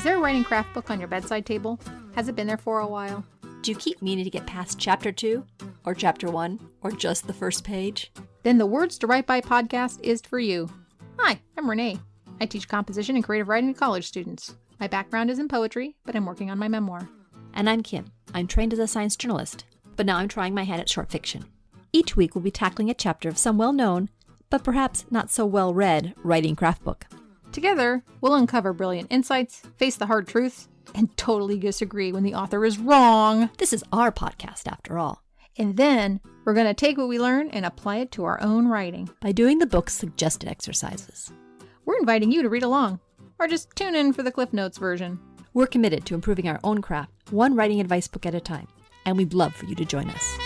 there a writing craft book on your bedside table? Has it been there for a while? Do you keep meaning to get past chapter 2, or chapter 1, or just the first page? Then the Words to Write By podcast is for you. Hi, I'm Renee. I teach composition and creative writing to college students. My background is in poetry, but I'm working on my memoir. And I'm Kim. I'm trained as a science journalist, but now I'm trying my hand at short fiction. Each week we'll be tackling a chapter of some well-known, but perhaps not so well-read, writing craft book. Together, we'll uncover brilliant insights, face the hard truths, and totally disagree when the author is wrong. This is our podcast, after all. And then, we're going to take what we learn and apply it to our own writing. By doing the book's suggested exercises. We're inviting you to read along, or just tune in for the Cliff Notes version. We're committed to improving our own craft, one writing advice book at a time, and we'd love for you to join us.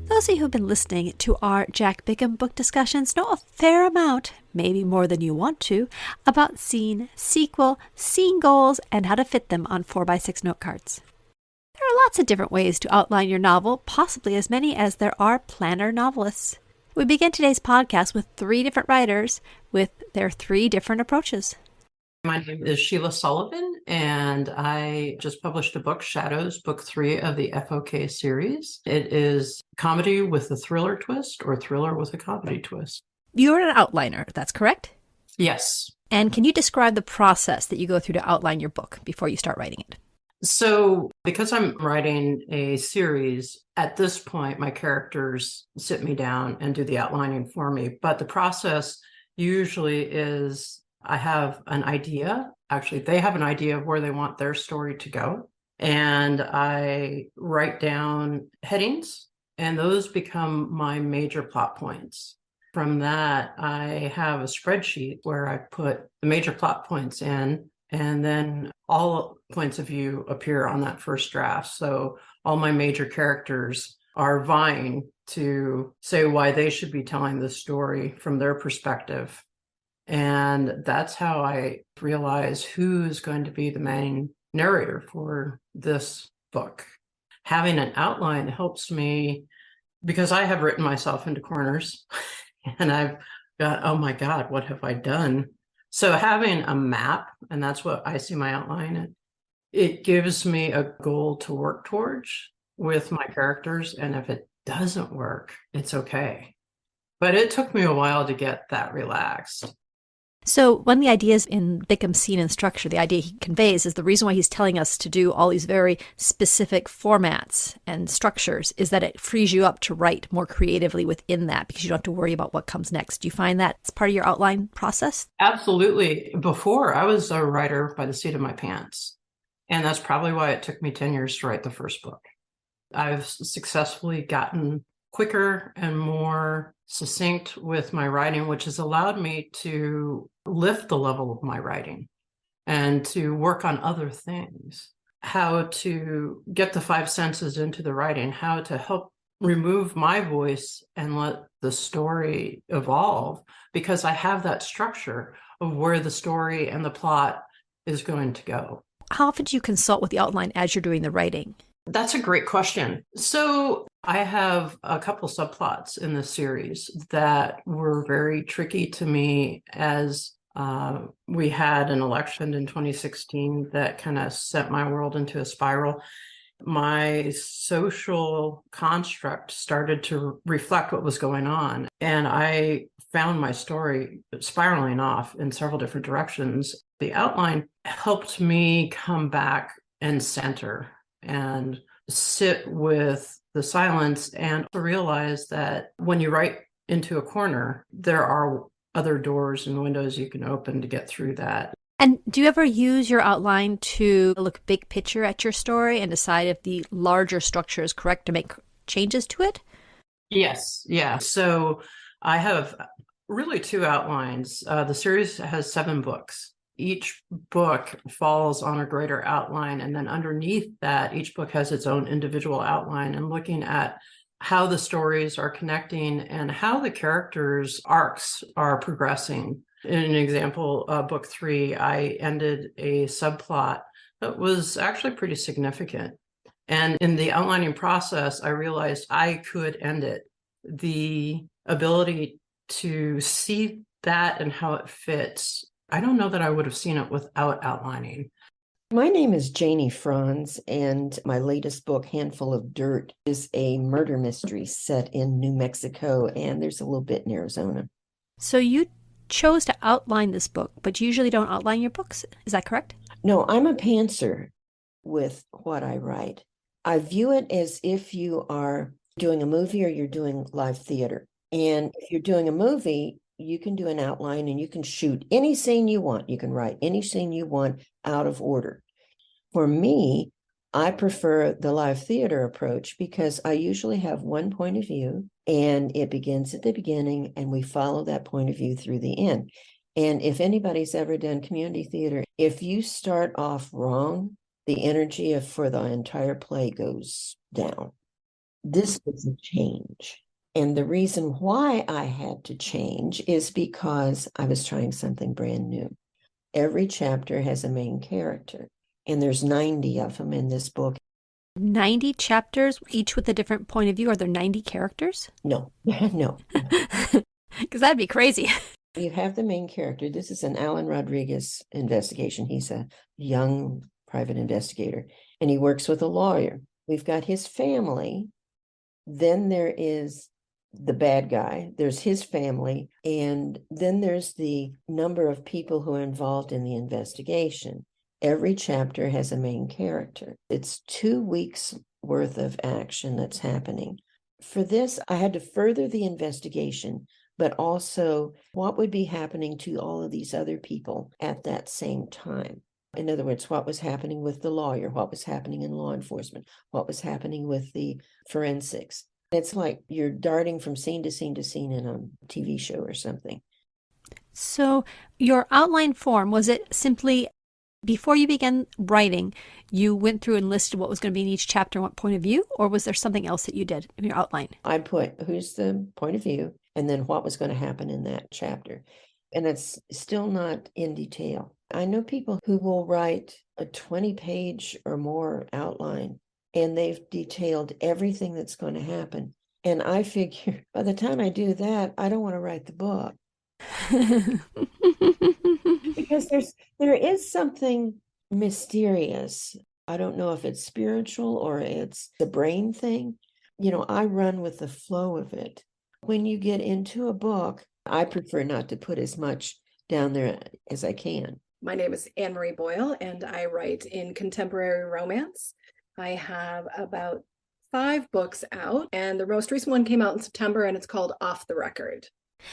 Those of you who've been listening to our Jack Bickham book discussions know a fair amount, maybe more than you want to, about scene, sequel, scene goals, and how to fit them on 4x6 note cards. There are lots of different ways to outline your novel, possibly as many as there are planner novelists. We begin today's podcast with 3 different writers with their 3 different approaches. My name is Sheila Sullivan, and I just published a book, Shadows, book 3 of the FOK series. It is comedy with a thriller twist, or thriller with a comedy twist. You're an outliner, that's correct? Yes. And can you describe the process that you go through to outline your book before you start writing it? So because I'm writing a series, at this point, my characters sit me down and do the outlining for me. But the process usually is I have an idea. Actually, they have an idea of where they want their story to go. And I write down headings, and those become my major plot points. From that, I have a spreadsheet where I put the major plot points in, and then all points of view appear on that first draft. So all my major characters are vying to say why they should be telling this story from their perspective. And that's how I realize who's going to be the main narrator for this book. Having an outline helps me because I have written myself into corners and I've got, oh my God, what have I done? So having a map, and that's what I see my outline, it gives me a goal to work towards with my characters. And if it doesn't work, it's okay. But it took me a while to get that relaxed. So one of the ideas in Bickham's scene and structure, the idea he conveys is the reason why he's telling us to do all these very specific formats and structures is that it frees you up to write more creatively within that because you don't have to worry about what comes next. Do you find that it's part of your outline process? Absolutely. Before, I was a writer by the seat of my pants. And that's probably why it took me 10 years to write the first book. I've successfully gotten quicker and more succinct with my writing, which has allowed me to lift the level of my writing and to work on other things, how to get the 5 senses into the writing, how to help remove my voice and let the story evolve, because I have that structure of where the story and the plot is going to go. How often do you consult with the outline as you're doing the writing? That's a great question. So I have a couple subplots in this series that were very tricky to me as we had an election in 2016 that kind of sent my world into a spiral. My social construct started to reflect what was going on. And I found my story spiraling off in several different directions. The outline helped me come back and center and sit with the silence and realize that when you write into a corner, there are other doors and windows you can open to get through that. And do you ever use your outline to look big picture at your story and decide if the larger structure is correct to make changes to it? Yes. Yeah. So I have really 2 outlines. The series has 7 books. Each book falls on a greater outline. And then underneath that, each book has its own individual outline, and looking at how the stories are connecting and how the characters' arcs are progressing. In an example, book 3, I ended a subplot that was actually pretty significant. And in the outlining process, I realized I could end it. The ability to see that and how it fits. I don't know that I would have seen it without outlining. My name is Janie Franz, and my latest book, Handful of Dirt, is a murder mystery set in New Mexico, and there's a little bit in Arizona. So you chose to outline this book, but you usually don't outline your books. Is that correct? No, I'm a pantser with what I write. I view it as if you are doing a movie or you're doing live theater. And if you're doing a movie, you can do an outline and you can shoot any scene you want. You can write any scene you want out of order. For me, I prefer the live theater approach because I usually have one point of view and it begins at the beginning and we follow that point of view through the end. And if anybody's ever done community theater, if you start off wrong, the energy for the entire play goes down. This was a change. And the reason why I had to change is because I was trying something brand new. Every chapter has a main character, and there's 90 of them in this book. 90 chapters, each with a different point of view. Are there 90 characters? No, no. Because that'd be crazy. You have the main character. This is an Alan Rodriguez investigation. He's a young private investigator, and he works with a lawyer. We've got his family. Then there is the bad guy, there's his family, and then there's the number of people who are involved in the investigation. Every chapter has a main character. It's 2 weeks worth of action that's happening. For this, I had to further the investigation, but also what would be happening to all of these other people at that same time. In other words, what was happening with the lawyer, what was happening in law enforcement, what was happening with the forensics. It's like you're darting from scene to scene to scene in a TV show or something. So your outline form, was it simply before you began writing, you went through and listed what was going to be in each chapter and what point of view, or was there something else that you did in your outline? I put who's the point of view and then what was going to happen in that chapter. And it's still not in detail. I know people who will write a 20-page or more outline, and they've detailed everything that's going to happen. And I figure by the time I do that, I don't want to write the book. Because there is something mysterious. I don't know if it's spiritual or it's the brain thing. You know, I run with the flow of it. When you get into a book, I prefer not to put as much down there as I can. My name is Anne Marie Boyle, and I write in contemporary romance. I have about 5 books out, and the most recent one came out in September, and it's called Off the Record.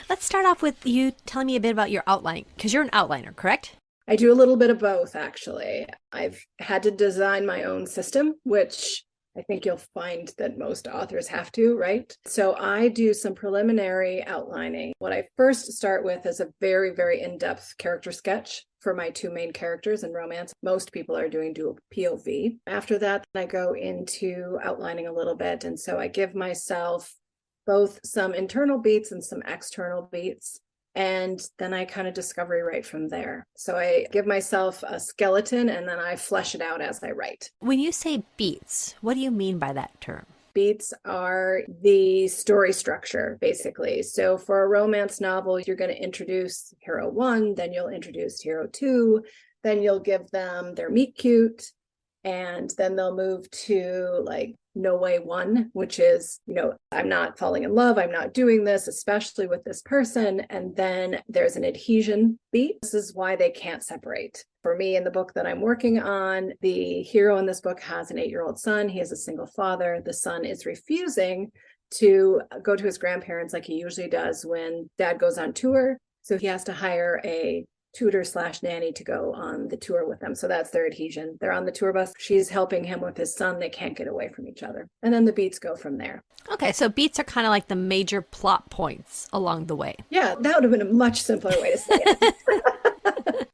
Let's start off with you telling me a bit about your outlining, because you're an outliner, correct? I do a little bit of both, actually. I've had to design my own system, which I think you'll find that most authors have to, right? So I do some preliminary outlining. What I first start with is a very, very in-depth character sketch for my 2 main characters in romance. Most people are doing dual POV. After that, I go into outlining a little bit. And so I give myself both some internal beats and some external beats. And then I kind of discovery write from there. So I give myself a skeleton and then I flesh it out as I write. When you say beats, what do you mean by that term? Beats are the story structure, basically. So for a romance novel, you're going to introduce hero 1, then you'll introduce hero 2, then you'll give them their meet cute, and then they'll move to like no way 1, which is, I'm not falling in love, I'm not doing this, especially with this person. And then there's an adhesion beat. This is why they can't separate. For me, in the book that I'm working on, the hero in this book has an 8-year-old son. He is a single father. The son is refusing to go to his grandparents like he usually does when dad goes on tour. So he has to hire a tutor/nanny to go on the tour with them. So that's their adhesion. They're on the tour bus. She's helping him with his son. They can't get away from each other. And then the beats go from there. Okay, so beats are kind of like the major plot points along the way. Yeah, that would have been a much simpler way to say it.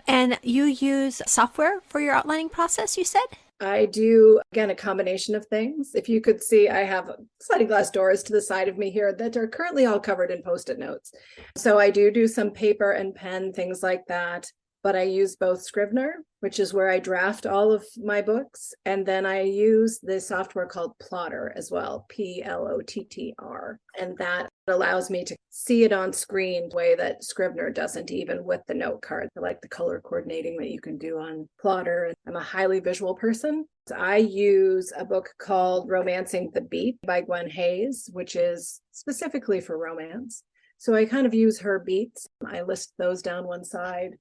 And you use software for your outlining process, you said? I do, again, a combination of things. If you could see, I have sliding glass doors to the side of me here that are currently all covered in Post-it notes. So I do some paper and pen, things like that. but I use both Scrivener, which is where I draft all of my books. And then I use the software called Plotter as well, Plottr. And that allows me to see it on screen the way that Scrivener doesn't, even with the note card. I like the color coordinating that you can do on Plotter. I'm a highly visual person. I use a book called Romancing the Beat by Gwen Hayes, which is specifically for romance. So I kind of use her beats. I list those down one side.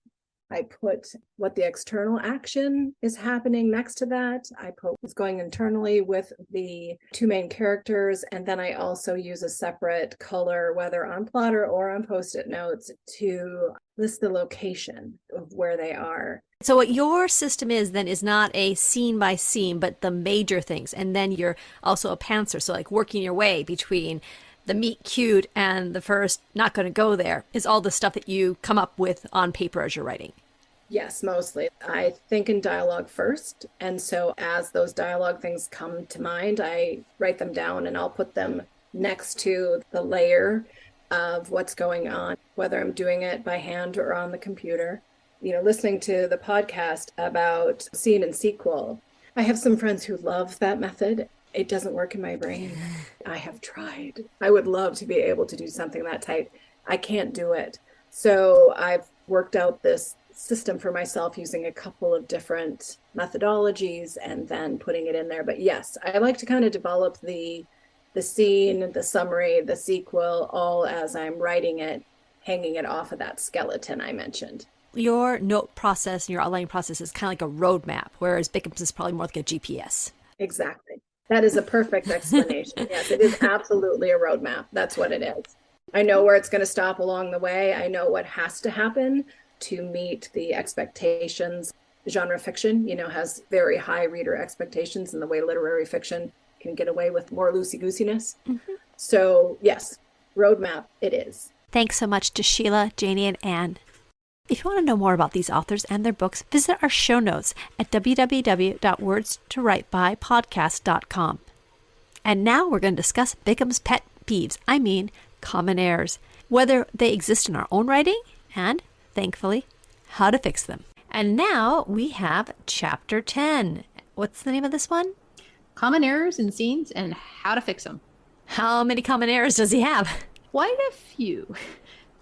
I put what the external action is happening next to that. I put what's going internally with the two main characters. And then I also use a separate color, whether on Plotter or on Post-it notes, to list the location of where they are. So what your system is then is not a scene by scene, but the major things. And then you're also a pantser. So like working your way between the meet cute and the first not going to go there is all the stuff that you come up with on paper as you're writing. Yes, mostly. I think in dialogue first. And so as those dialogue things come to mind, I write them down and I'll put them next to the layer of what's going on, whether I'm doing it by hand or on the computer. You know, listening to the podcast about scene and sequel, I have some friends who love that method. It doesn't work in my brain. I have tried. I would love to be able to do something that tight. I can't do it. So I've worked out this system for myself using a couple of different methodologies and then putting it in there. But yes, I like to kind of develop the scene, the summary, the sequel, all as I'm writing it, hanging it off of that skeleton I mentioned. Your note process and your outlining process is kind of like a roadmap, whereas Bickham's is probably more like a GPS. Exactly. That is a perfect explanation. Yes, it is absolutely a roadmap. That's what it is. I know where it's going to stop along the way. I know what has to happen to meet the expectations. Genre fiction, has very high reader expectations in the way literary fiction can get away with more loosey-goosiness. Mm-hmm. So yes, roadmap it is. Thanks so much to Sheila, Janie, and Anne. If you want to know more about these authors and their books, visit our show notes at www.wordstowritebypodcast.com. And now we're going to discuss Bickham's pet peeves, common errors, whether they exist in our own writing, and, thankfully, how to fix them. And now we have Chapter 10. What's the name of this one? Common errors in scenes and how to fix them. How many common errors does he have? Quite a few.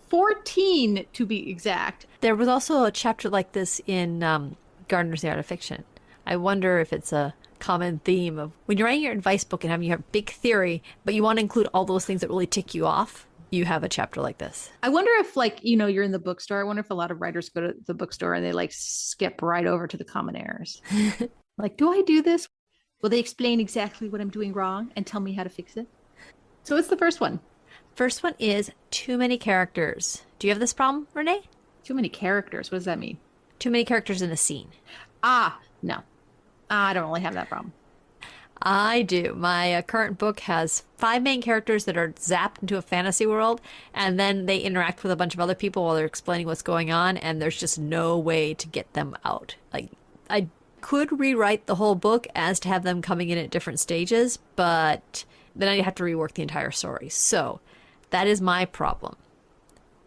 14 to be exact. There was also a chapter like this in Gardner's The Art of Fiction. I wonder if it's a common theme of when you're writing your advice book and you have a big theory, but you want to include all those things that really tick you off. You have a chapter like this. I wonder if you're in the bookstore. I wonder if a lot of writers go to the bookstore and they skip right over to the common errors. Do I do this? Will they explain exactly what I'm doing wrong and tell me how to fix it? So what's the first one? First one is too many characters. Do you have this problem, Renee? Too many characters. What does that mean? Too many characters in a scene. No. I don't really have that problem. I do. My current book has 5 main characters that are zapped into a fantasy world, and then they interact with a bunch of other people while they're explaining what's going on, and there's just no way to get them out. I could rewrite the whole book as to have them coming in at different stages, but then I'd have to rework the entire story. So that is my problem.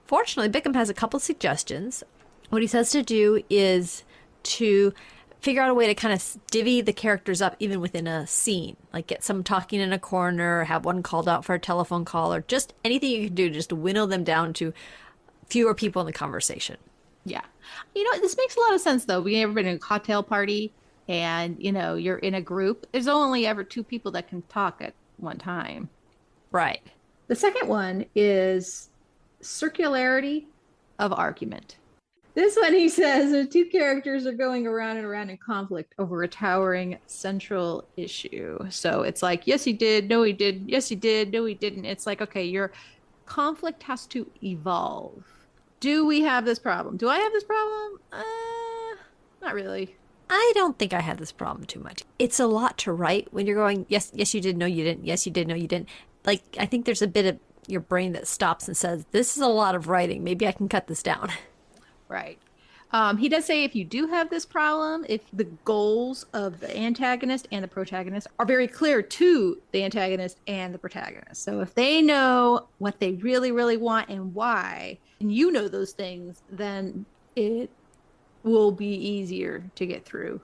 Fortunately, Bickham has a couple suggestions. What he says to do is to figure out a way to kind of divvy the characters up even within a scene. Like get some talking in a corner, have one called out for a telephone call, or just anything you can do to just winnow them down to fewer people in the conversation. Yeah. This makes a lot of sense, though. We ever been in a cocktail party and, you're in a group. There's only ever 2 people that can talk at one time. Right. The second one is circularity of argument. This one, he says, the 2 characters are going around and around in conflict over a towering central issue. So it's like, yes, he did. No, he did. Yes, he did. No, he didn't. It's like, okay, your conflict has to evolve. Do we have this problem? Do I have this problem? Not really. I don't think I have this problem too much. It's a lot to write when you're going, yes, you did, no, you didn't. Yes, you did, no, you didn't. I think there's a bit of your brain that stops and says, this is a lot of writing. Maybe I can cut this down. Right. He does say if you do have this problem, if the goals of the antagonist and the protagonist are very clear to the antagonist and the protagonist. So if they know what they really, really want and why, and you know those things, then it will be easier to get through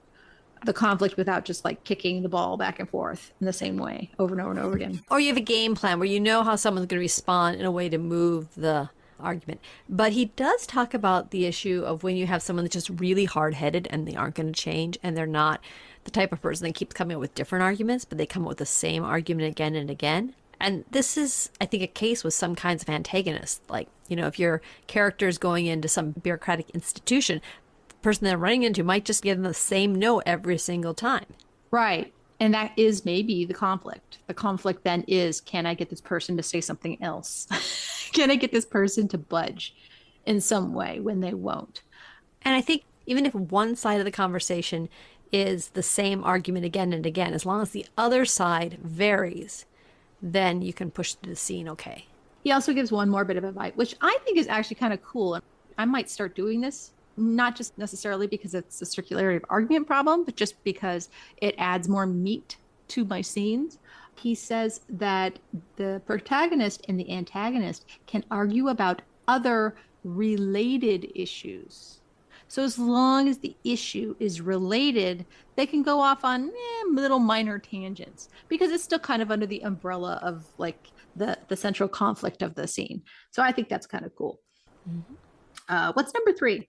the conflict without just like kicking the ball back and forth in the same way over and over and over again. Or you have a game plan where you know how someone's going to respond in a way to move the argument. But he does talk about the issue of when you have someone that's just really hard-headed and they aren't going to change, and they're not the type of person that keeps coming up with different arguments, but they come up with the same argument again and again. And this is, I think, a case with some kinds of antagonists. Like, you know, if your character is going into some bureaucratic institution, the person they're running into might just give them the same no every single time. Right. And that is maybe the conflict. The conflict then is, can I get this person to say something else? Can I get this person to budge in some way when they won't? And I think even if one side of the conversation is the same argument again and again, as long as the other side varies, then you can push through the scene okay. He also gives one more bit of advice, which I think is actually kind of cool. I might start doing this, not just necessarily because it's a circularity of argument problem, but just because it adds more meat to my scenes. He says that the protagonist and the antagonist can argue about other related issues. So as long as the issue is related, they can go off on little minor tangents because it's still kind of under the umbrella of like the central conflict of the scene. So I think that's kind of cool. Mm-hmm. What's number 3?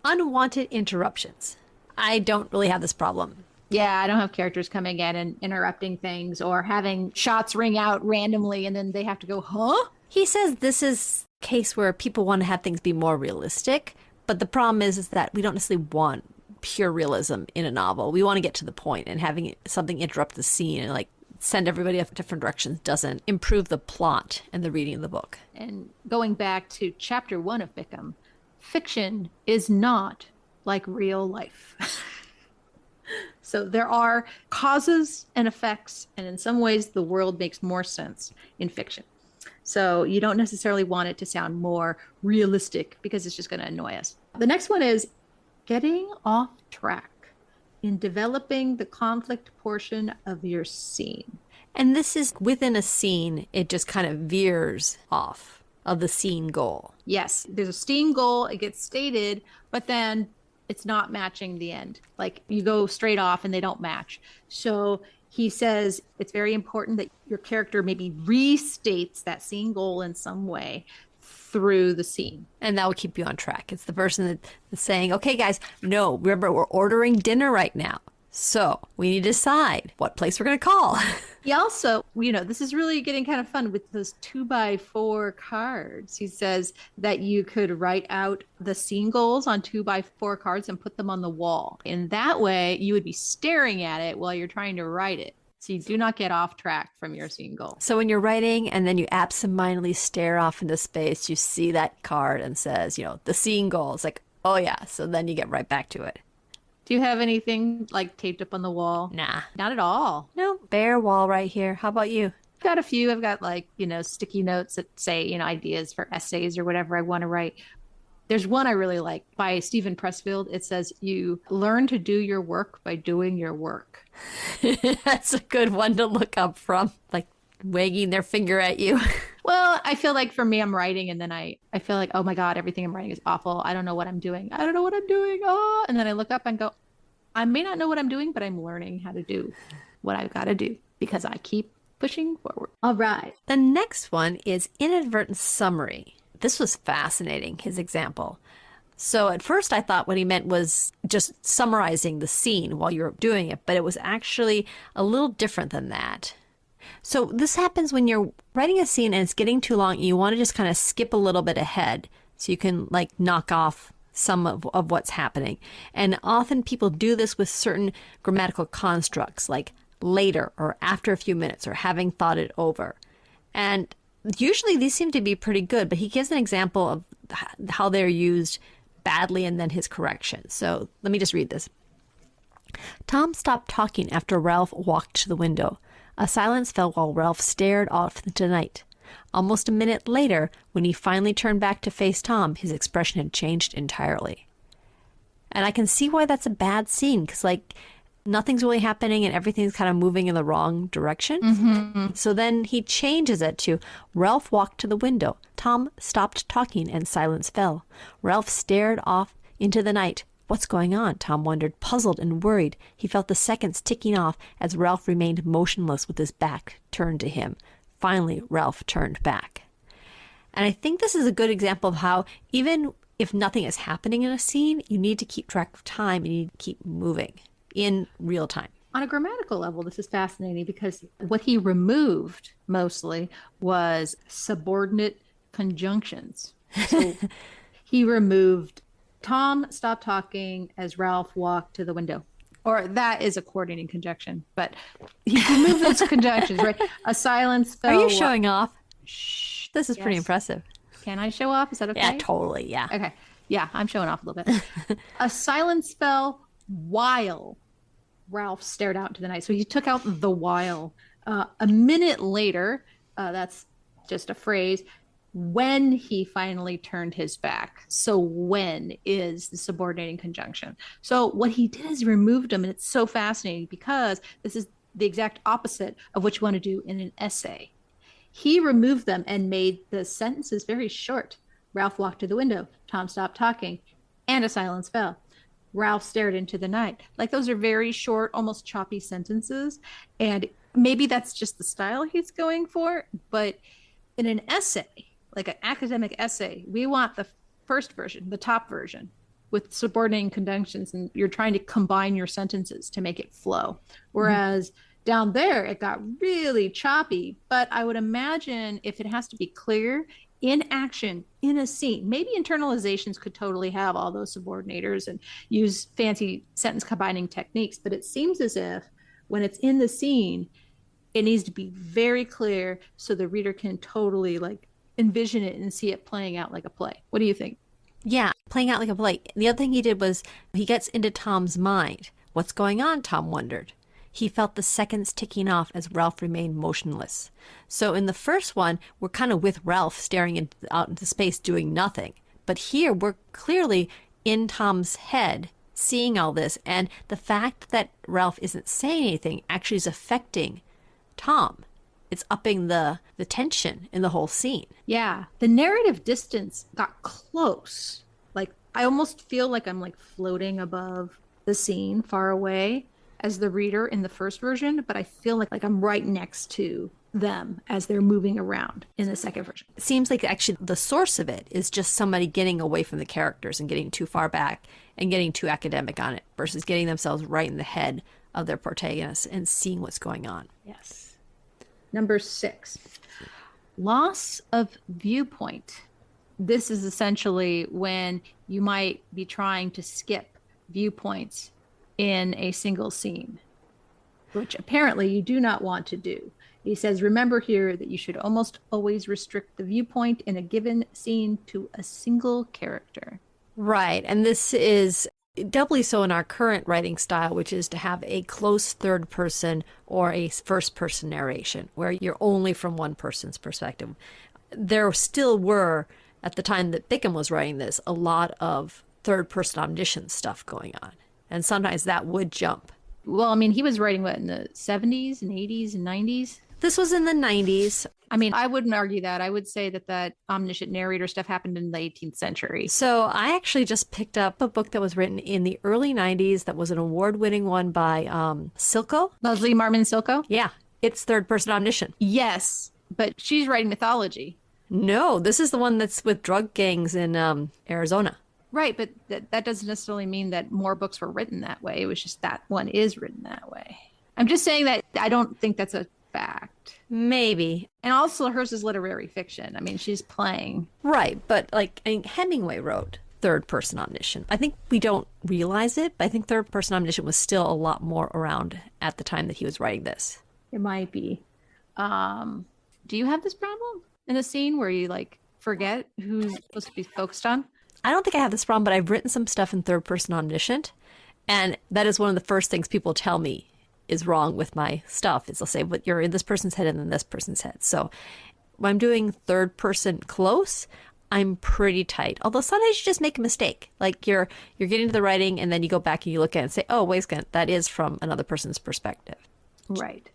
Unwanted interruptions. I don't really have this problem. Yeah, I don't have characters coming in and interrupting things or having shots ring out randomly and then they have to go, huh? He says this is a case where people want to have things be more realistic, but the problem is that we don't necessarily want pure realism in a novel. We want to get to the point, and having something interrupt the scene and like send everybody off different directions doesn't improve the plot and the reading of the book. And going back to chapter 1 of Bickham, fiction is not like real life. So there are causes and effects, and in some ways the world makes more sense in fiction. So you don't necessarily want it to sound more realistic because it's just going to annoy us. The next one is getting off track in developing the conflict portion of your scene. And this is within a scene, it just kind of veers off of the scene goal. Yes, there's a scene goal, it gets stated, but then it's not matching the end. Like you go straight off and they don't match. So he says it's very important that your character maybe restates that scene goal in some way through the scene. And that will keep you on track. It's the person that's saying, okay, guys, no, remember, we're ordering dinner right now. So we need to decide what place we're going to call. He also, this is really getting kind of fun with those 2x4 cards. He says that you could write out the scene goals on 2x4 cards and put them on the wall. In that way, you would be staring at it while you're trying to write it. So you do not get off track from your scene goal. So when you're writing and then you absentmindedly stare off into space, you see that card and says, the scene goal. It's like, oh yeah. So then you get right back to it. Do you have anything like taped up on the wall? Nah. Not at all. No, bare wall right here. How about you? I've got a few. I've got sticky notes that say, ideas for essays or whatever I want to write. There's one I really like by Stephen Pressfield. It says, you learn to do your work by doing your work. That's a good one to look up from, like wagging their finger at you. Well, I feel like for me, I'm writing and then I feel like, oh my God, everything I'm writing is awful. I don't know what I'm doing. I don't know what I'm doing. Oh, and then I look up and go, I may not know what I'm doing, but I'm learning how to do what I've got to do because I keep pushing forward. All right. The next one is inadvertent summary. This was fascinating, his example. So at first I thought what he meant was just summarizing the scene while you're doing it, but it was actually a little different than that. So this happens when you're writing a scene and it's getting too long and you want to just kind of skip a little bit ahead so you can knock off some of what's happening. And often people do this with certain grammatical constructs like later or after a few minutes or having thought it over. And usually these seem to be pretty good, but he gives an example of how they're used badly and then his correction. So let me just read this. Tom stopped talking after Ralph walked to the window. A silence fell while Ralph stared off into the night. Almost a minute later, when he finally turned back to face Tom, his expression had changed entirely. And I can see why that's a bad scene, because nothing's really happening and everything's kind of moving in the wrong direction. Mm-hmm. So then he changes it to, Ralph walked to the window. Tom stopped talking and silence fell. Ralph stared off into the night. What's going on? Tom wondered, puzzled and worried. He felt the seconds ticking off as Ralph remained motionless with his back turned to him. Finally, Ralph turned back. And I think this is a good example of how even if nothing is happening in a scene, you need to keep track of time and you need to keep moving in real time. On a grammatical level, this is fascinating because what he removed mostly was subordinate conjunctions. So he removed Tom stopped talking as Ralph walked to the window. Or that is a coordinating conjunction, but he removed those conjunctions, right? A silence fell. Are you showing off? Shh. This is pretty impressive. Can I show off? Is that okay? Yeah, totally. Yeah. Okay. Yeah, I'm showing off a little bit. A silence fell while Ralph stared out into the night. So he took out the while. A minute later, that's just a phrase, when he finally turned his back. So when is the subordinating conjunction. So what he did is removed them, and it's so fascinating because this is the exact opposite of what you want to do in an essay. He removed them and made the sentences very short. Ralph walked to the window. Tom stopped talking, and a silence fell. Ralph stared into the night. Like, those are very short, almost choppy sentences. And maybe that's just the style he's going for. But in an essay, like an academic essay, we want the first version, the top version, with subordinating conjunctions, and you're trying to combine your sentences to make it flow. Whereas down there, it got really choppy. But I would imagine if it has to be clear in action, in a scene, maybe internalizations could totally have all those subordinators and use fancy sentence combining techniques. But it seems as if when it's in the scene, it needs to be very clear so the reader can totally like envision it and see it playing out like a play. What do you think? Yeah, playing out like a play. The other thing he did was he gets into Tom's mind. What's going on? Tom wondered. He felt the seconds ticking off as Ralph remained motionless. So in the first one, we're kind of with Ralph staring out into space doing nothing. But here we're clearly in Tom's head seeing all this. And the fact that Ralph isn't saying anything actually is affecting Tom. It's upping the tension in the whole scene. Yeah. The narrative distance got close. Like, I almost feel like I'm like floating above the scene far away as the reader in the first version, but I feel like I'm right next to them as they're moving around in the second version. It seems like actually the source of it is just somebody getting away from the characters and getting too far back and getting too academic on it versus getting themselves right in the head of their protagonists and seeing what's going on. Yes. Number 6, loss of viewpoint. This is essentially when you might be trying to skip viewpoints in a single scene, which apparently you do not want to do. He says, remember here that you should almost always restrict the viewpoint in a given scene to a single character. Right. And this is doubly so in our current writing style, which is to have a close third person or a first person narration where you're only from one person's perspective. There still were, at the time that Bickham was writing this, a lot of third person omniscience stuff going on. And sometimes that would jump. Well, I mean, he was writing what, in the 70s and 80s and 90s? This was in the 90s. I mean, I wouldn't argue that. I would say that omniscient narrator stuff happened in the 18th century. So I actually just picked up a book that was written in the early 90s that was an award-winning one by Silko. Leslie Marmon Silko? Yeah, it's third-person omniscient. Yes, but she's writing mythology. No, this is the one that's with drug gangs in Arizona. Right, but that doesn't necessarily mean that more books were written that way. It was just that one is written that way. I'm just saying that I don't think that's a fact. Maybe. And also hers is literary fiction. I mean, she's playing. Right, but like Hemingway wrote third-person omniscient. I think we don't realize it, but I think third-person omniscient was still a lot more around at the time that he was writing this. It might be. Do you have this problem in a scene where you like forget who's supposed to be focused on? I don't think I have this problem, but I've written some stuff in third-person omniscient, and that is one of the first things people tell me is wrong with my stuff. Is they'll say, but you're in this person's head and then this person's head. So when I'm doing third-person close, I'm pretty tight. Although sometimes you just make a mistake. Like you're getting to the writing, and then you go back and you look at it and say, oh, wait a second, that is from another person's perspective. Right.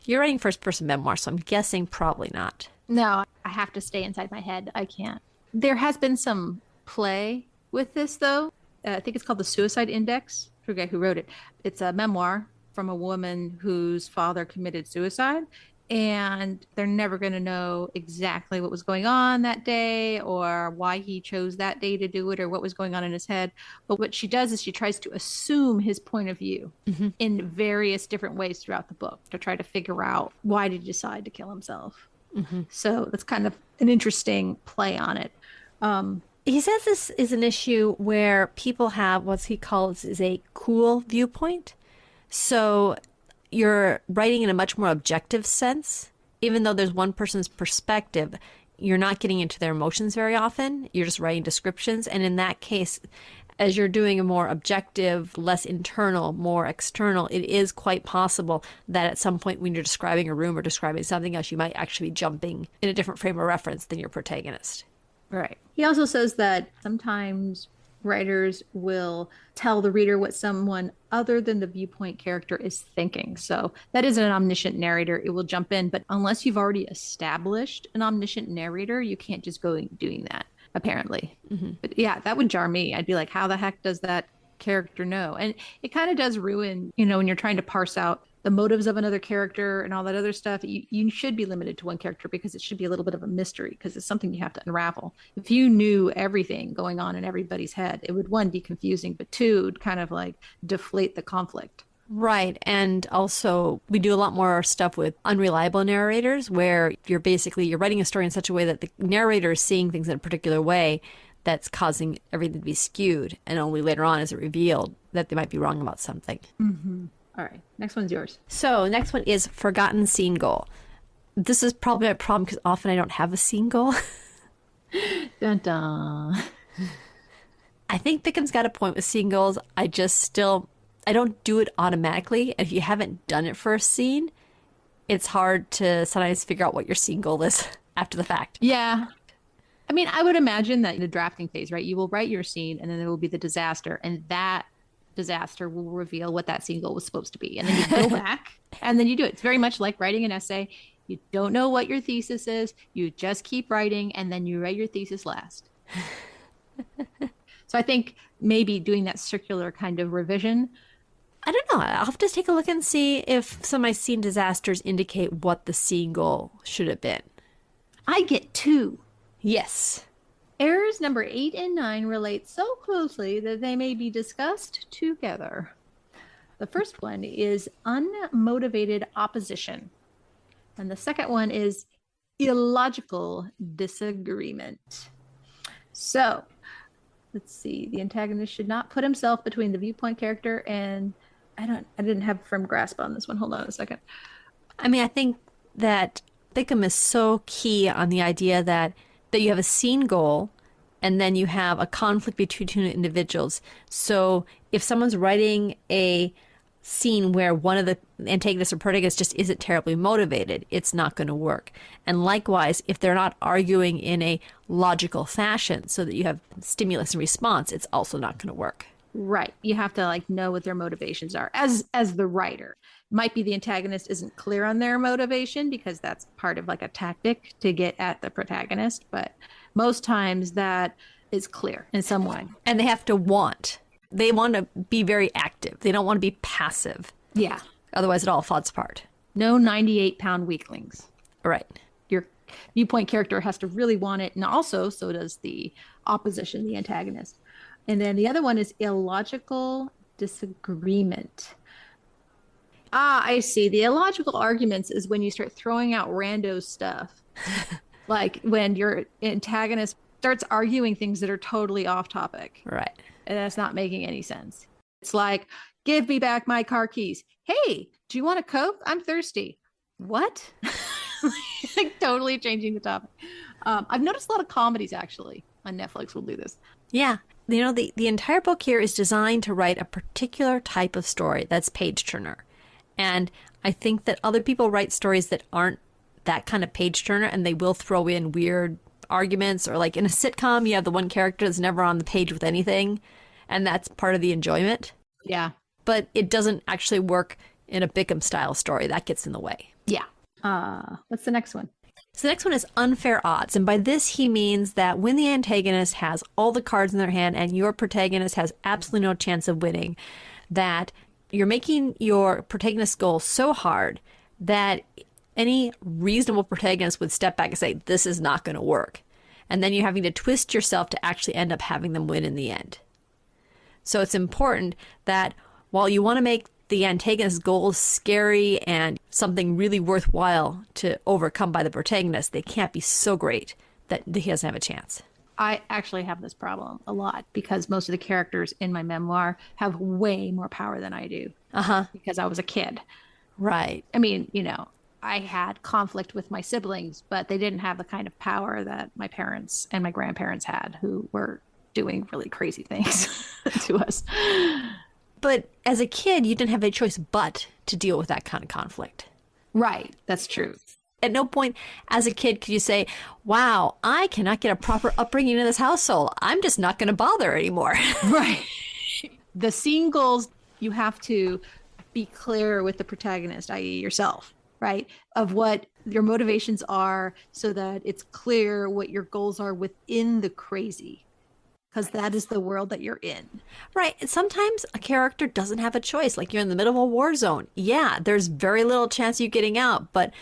You're writing first-person memoir, so I'm guessing probably not. No, I have to stay inside my head. I can't. There has been some play with this, though. I think it's called The Suicide Index. I forget who wrote it. It's a memoir from a woman whose father committed suicide, and they're never going to know exactly what was going on that day or why he chose that day to do it or what was going on in his head. But what she does is she tries to assume his point of view in various different ways throughout the book to try to figure out why did he decide to kill himself. So that's kind of an interesting play on it. He says this is an issue where people have what he calls is a cool viewpoint. So you're writing in a much more objective sense. Even though there's one person's perspective, you're not getting into their emotions very often. You're just writing descriptions. And in that case, as you're doing a more objective, less internal, more external, it is quite possible that at some point when you're describing a room or describing something else, you might actually be jumping in a different frame of reference than your protagonist. Right. He also says that sometimes writers will tell the reader what someone other than the viewpoint character is thinking. So that is an omniscient narrator. It will jump in, but unless you've already established an omniscient narrator, you can't just go doing that, apparently. But yeah, that would jar me. I'd be like, how the heck does that character know? And it kind of does ruin, when you're trying to parse out the motives of another character and all that other stuff, you should be limited to one character because it should be a little bit of a mystery because it's something you have to unravel. If you knew everything going on in everybody's head, it would, one, be confusing, but two, would kind of like deflate the conflict. Right. And also we do a lot more stuff with unreliable narrators where you're writing a story in such a way that the narrator is seeing things in a particular way that's causing everything to be skewed. And only later on is it revealed that they might be wrong about something. All right. Next one's yours. So next one is forgotten scene goal. This is probably a problem because often I don't have a scene goal. Dun dun. I think Bickham's got a point with scene goals. I don't do it automatically. And if you haven't done it for a scene, it's hard to sometimes figure out what your scene goal is after the fact. Yeah. I mean, I would imagine that in the drafting phase, right, you will write your scene and then there will be the disaster, and that disaster will reveal what that scene goal was supposed to be. And then you go back and then you do it. It's very much like writing an essay. You don't know what your thesis is. You just keep writing and then you write your thesis last. So I think maybe doing that circular kind of revision. I don't know. I'll have to take a look and see if some of my scene disasters indicate what the scene goal should have been. I get 2. Yes. Errors number 8 and 9 relate so closely that they may be discussed together. The first one is unmotivated opposition. And the second one is illogical disagreement. So let's see. The antagonist should not put himself between the viewpoint character and I didn't have a firm grasp on this one. Hold on a second. I mean, I think that Bickham is so key on the idea that you have a scene goal and then you have a conflict between two individuals. So if someone's writing a scene where one of the antagonists or protagonists just isn't terribly motivated, it's not going to work. And likewise, if they're not arguing in a logical fashion so that you have stimulus and response, it's also not going to work. Right. You have to know what their motivations are as the writer. Might be the antagonist isn't clear on their motivation because that's part of a tactic to get at the protagonist. But most times that is clear in some way. And they have to they want to be very active. They don't want to be passive. Yeah. Otherwise it all falls apart. No 98-pound weaklings. Right. Your viewpoint character has to really want it. And also so does the opposition, the antagonist. And then the other one is illogical disagreement. I see. The illogical arguments is when you start throwing out rando stuff. Like when your antagonist starts arguing things that are totally off topic. Right. And that's not making any sense. It's like, give me back my car keys. Hey, do you want a Coke? I'm thirsty. What? Totally changing the topic. I've noticed a lot of comedies actually on Netflix will do this. Yeah. The entire book here is designed to write a particular type of story that's page turner. And I think that other people write stories that aren't that kind of page turner, and they will throw in weird arguments, or in a sitcom, you have the one character that's never on the page with anything, and that's part of the enjoyment. Yeah. But it doesn't actually work in a Bickham style story. That gets in the way. Yeah. What's the next one? So the next one is unfair odds. And by this, he means that when the antagonist has all the cards in their hand and your protagonist has absolutely no chance of winning, that you're making your protagonist's goal so hard that any reasonable protagonist would step back and say, this is not going to work. And then you're having to twist yourself to actually end up having them win in the end. So it's important that while you want to make the antagonist's goals scary and something really worthwhile to overcome by the protagonist, they can't be so great that he doesn't have a chance. I actually have this problem a lot because most of the characters in my memoir have way more power than I do. Because I was a kid. Right. I mean, I had conflict with my siblings, but they didn't have the kind of power that my parents and my grandparents had, who were doing really crazy things to us. But as a kid, you didn't have a choice but to deal with that kind of conflict. Right. That's true. At no point as a kid could you say, wow, I cannot get a proper upbringing in this household. I'm just not going to bother anymore. Right. The scene goals, you have to be clear with the protagonist, i.e. yourself, right? Of what your motivations are so that it's clear what your goals are within the crazy. Because that is the world that you're in. Right. And sometimes a character doesn't have a choice. Like you're in the middle of a war zone. Yeah, there's very little chance of you getting out. But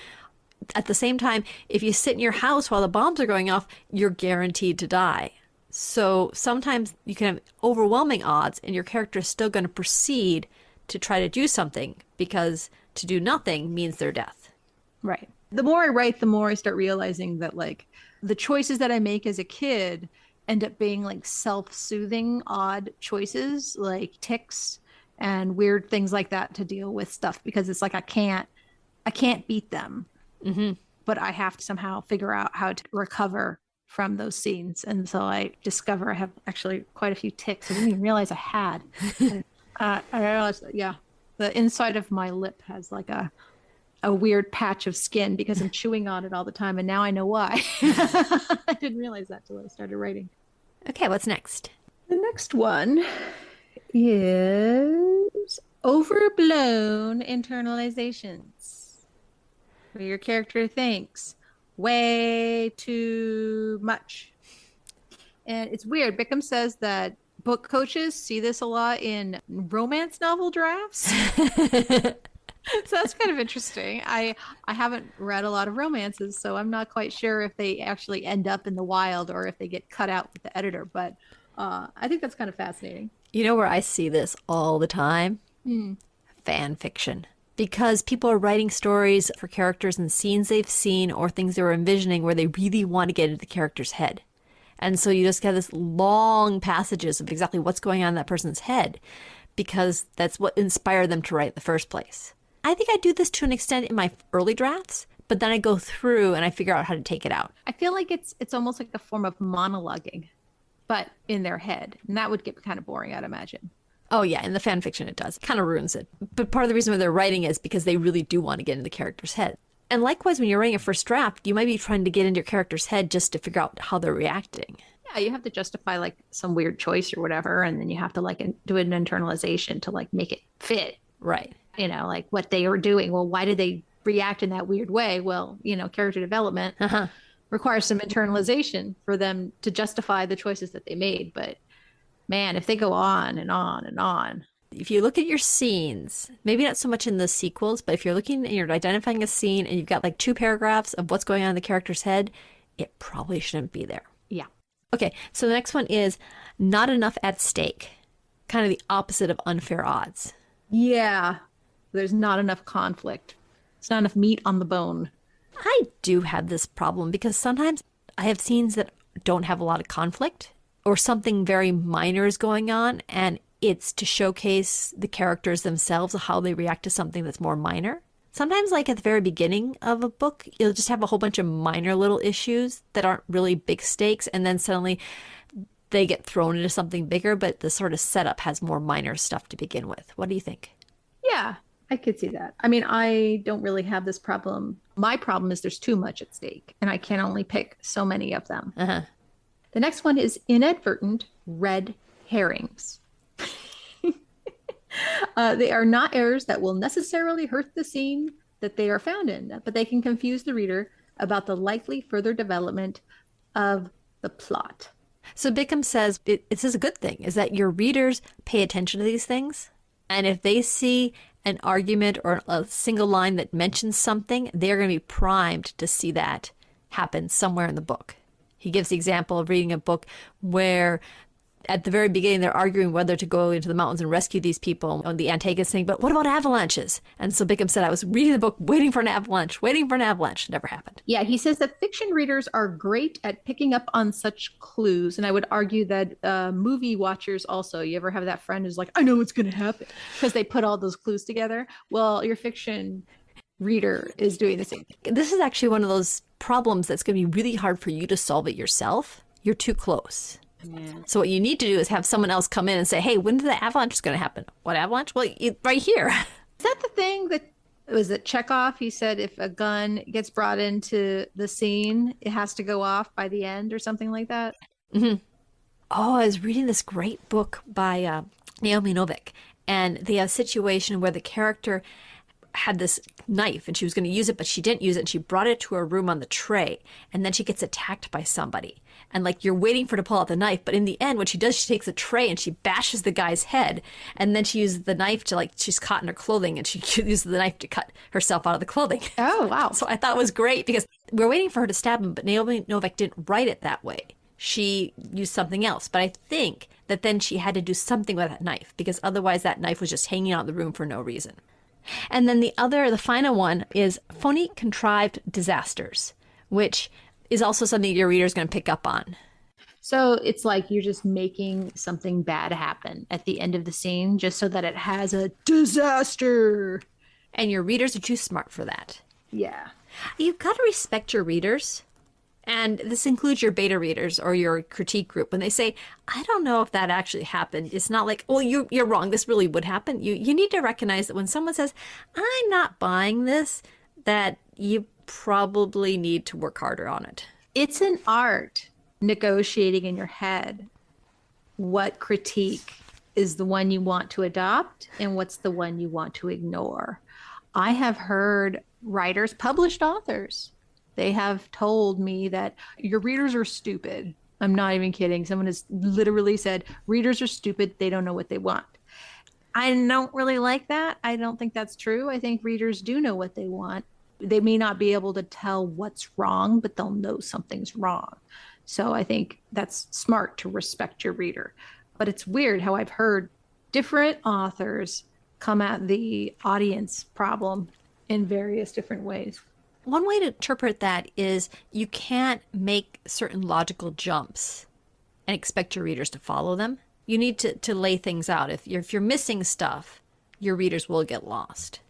at the same time, if you sit in your house while the bombs are going off, you're guaranteed to die. So sometimes you can have overwhelming odds and your character is still going to proceed to try to do something, because to do nothing means their death. Right. The more I write, the more I start realizing that like the choices that I make as a kid end up being like self-soothing, odd choices, like tics and weird things like that to deal with stuff, because it's like I can't beat them, but I have to somehow figure out how to recover from those scenes. And so I discover I have actually quite a few tics I didn't even realize I had. I realized that, yeah, the inside of my lip has like a weird patch of skin because I'm chewing on it all the time. And now I know why. I didn't realize that till I started writing. Okay, what's next? The next one is overblown internalizations, where your character thinks way too much. And it's weird. Bickham says that book coaches see this a lot in romance novel drafts. So that's kind of interesting. I haven't read a lot of romances, so I'm not quite sure if they actually end up in the wild or if they get cut out with the editor. But I think that's kind of fascinating. You know where I see this all the time? Fan fiction. Because people are writing stories for characters and scenes they've seen or things they were envisioning where they really want to get into the character's head. And so you just get this long passages of exactly what's going on in that person's head, because that's what inspired them to write in the first place. I think I do this to an extent in my early drafts, but then I go through and I figure out how to take it out. I feel like it's almost like a form of monologuing, but in their head. And that would get kind of boring, I'd imagine. Oh yeah, in the fan fiction it does. It kind of ruins it. But part of the reason why they're writing is because they really do want to get into the character's head. And likewise, when you're writing a first draft, you might be trying to get into your character's head just to figure out how they're reacting. Yeah, you have to justify like some weird choice or whatever, and then you have to like do an internalization to like make it fit. Right. You know, like what they were doing. Well, why did they react in that weird way? Well, character development requires some internalization for them to justify the choices that they made. But man, if they go on and on and on. If you look at your scenes, maybe not so much in the sequels, but if you're looking and you're identifying a scene and you've got like 2 paragraphs of what's going on in the character's head, it probably shouldn't be there. Yeah. Okay, so the next one is not enough at stake. Kind of the opposite of unfair odds. Yeah. There's not enough conflict. It's not enough meat on the bone. I do have this problem because sometimes I have scenes that don't have a lot of conflict or something very minor is going on, and it's to showcase the characters themselves, how they react to something that's more minor. Sometimes, like at the very beginning of a book, you'll just have a whole bunch of minor little issues that aren't really big stakes, and then suddenly they get thrown into something bigger, but the sort of setup has more minor stuff to begin with. What do you think? Yeah, I could see that. I mean, I don't really have this problem. My problem is there's too much at stake, and I can only pick so many of them. The next one is inadvertent red herrings. They are not errors that will necessarily hurt the scene that they are found in, but they can confuse the reader about the likely further development of the plot. So Bickham says this is a good thing, is that your readers pay attention to these things. And if they see an argument or a single line that mentions something, they're going to be primed to see that happen somewhere in the book. He gives the example of reading a book where at the very beginning they're arguing whether to go into the mountains and rescue these people. And the antagonist saying, but what about avalanches? And so Bickham said, I was reading the book waiting for an avalanche. It never happened. Yeah, he says that fiction readers are great at picking up on such clues. And I would argue that movie watchers also, you ever have that friend who's like, I know what's going to happen, because they put all those clues together. Well, your fiction reader is doing the same thing. This is actually one of those problems that's going to be really hard for you to solve it yourself. You're too close. Yeah. So what you need to do is have someone else come in and say, hey, when the avalanche is going to happen? What avalanche? Well, right here. Is that the thing that was it Chekhov? He said if a gun gets brought into the scene, it has to go off by the end or something like that. Mm-hmm. Oh, I was reading this great book by Naomi Novik, and they have a situation where the character had this knife and she was going to use it, but she didn't use it. And she brought it to her room on the tray, and then she gets attacked by somebody. And like you're waiting for her to pull out the knife, but in the end, what she does, she takes a tray and she bashes the guy's head, and then she uses the knife to she's caught in her clothing, and she uses the knife to cut herself out of the clothing. Oh wow! So I thought it was great because we're waiting for her to stab him, but Naomi Novik didn't write it that way. She used something else, but I think that then she had to do something with that knife because otherwise that knife was just hanging out in the room for no reason. And then the final one is phony contrived disasters, which is also something your reader's going to pick up on. So it's like you're just making something bad happen at the end of the scene just so that it has a disaster. And your readers are too smart for that. Yeah. You've got to respect your readers. And this includes your beta readers or your critique group. When they say, I don't know if that actually happened, it's not like, well, you're wrong. This really would happen. You need to recognize that when someone says, I'm not buying this, that you probably need to work harder on it. It's an art negotiating in your head what critique is the one you want to adopt and what's the one you want to ignore. I have heard writers, published authors, they have told me that your readers are stupid. I'm not even kidding. Someone has literally said, readers are stupid. They don't know what they want. I don't really like that. I don't think that's true. I think readers do know what they want. They may not be able to tell what's wrong, but they'll know something's wrong. So I think that's smart to respect your reader. But it's weird how I've heard different authors come at the audience problem in various different ways. One way to interpret that is you can't make certain logical jumps and expect your readers to follow them. You need to lay things out. If you're missing stuff, your readers will get lost.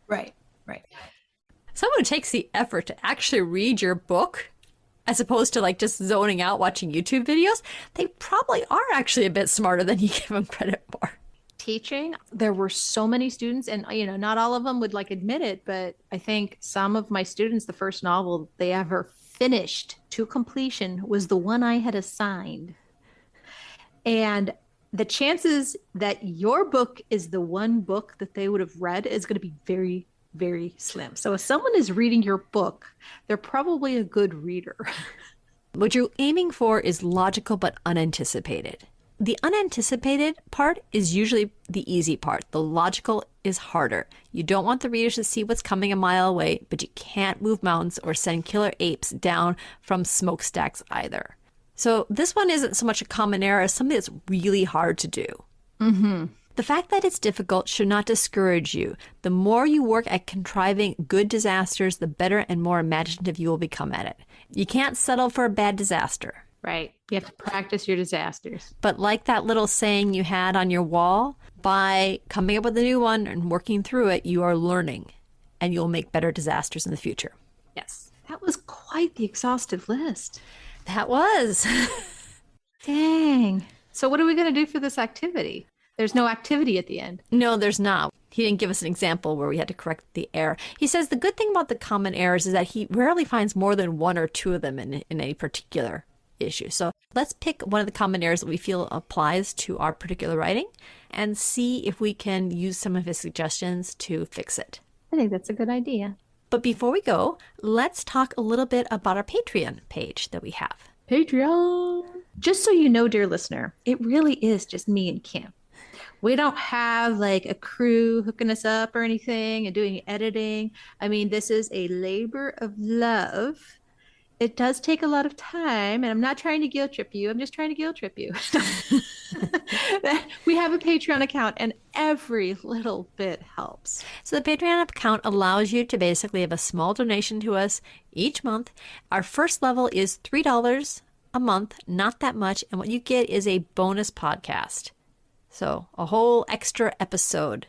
Right. Someone who takes the effort to actually read your book, as opposed to just zoning out watching YouTube videos, they probably are actually a bit smarter than you give them credit for. Teaching, there were so many students, and not all of them would admit it, but I think some of my students, the first novel they ever finished to completion was the one I had assigned. And the chances that your book is the one book that they would have read is going to be very, very slim. So if someone is reading your book, they're probably a good reader. What you're aiming for is logical but unanticipated. The unanticipated part is usually the easy part. The logical is harder. You don't want the readers to see what's coming a mile away, but you can't move mountains or send killer apes down from smokestacks either. So this one isn't so much a common error as something that's really hard to do. Mm-hmm. The fact that it's difficult should not discourage you. The more you work at contriving good disasters, the better and more imaginative you will become at it. You can't settle for a bad disaster. Right. You have to practice your disasters. But like that little saying you had on your wall, by coming up with a new one and working through it, you are learning and you'll make better disasters in the future. Yes. That was quite the exhaustive list. That was. Dang. So what are we going to do for this activity? There's no activity at the end. No, there's not. He didn't give us an example where we had to correct the error. He says the good thing about the common errors is that he rarely finds more than one or two of them in a particular issue. So let's pick one of the common errors that we feel applies to our particular writing and see if we can use some of his suggestions to fix it. I think that's a good idea. But before we go, let's talk a little bit about our Patreon page that we have. Patreon. Just so you know, dear listener, it really is just me and Kim. We don't have like a crew hooking us up or anything and doing editing. I mean, this is a labor of love. It does take a lot of time, and I'm not trying to guilt trip you. I'm just trying to guilt trip you. We have a Patreon account, and every little bit helps. So the Patreon account allows you to basically have a small donation to us each month. Our first level is $3 a month, not that much. And what you get is a bonus podcast. So a whole extra episode.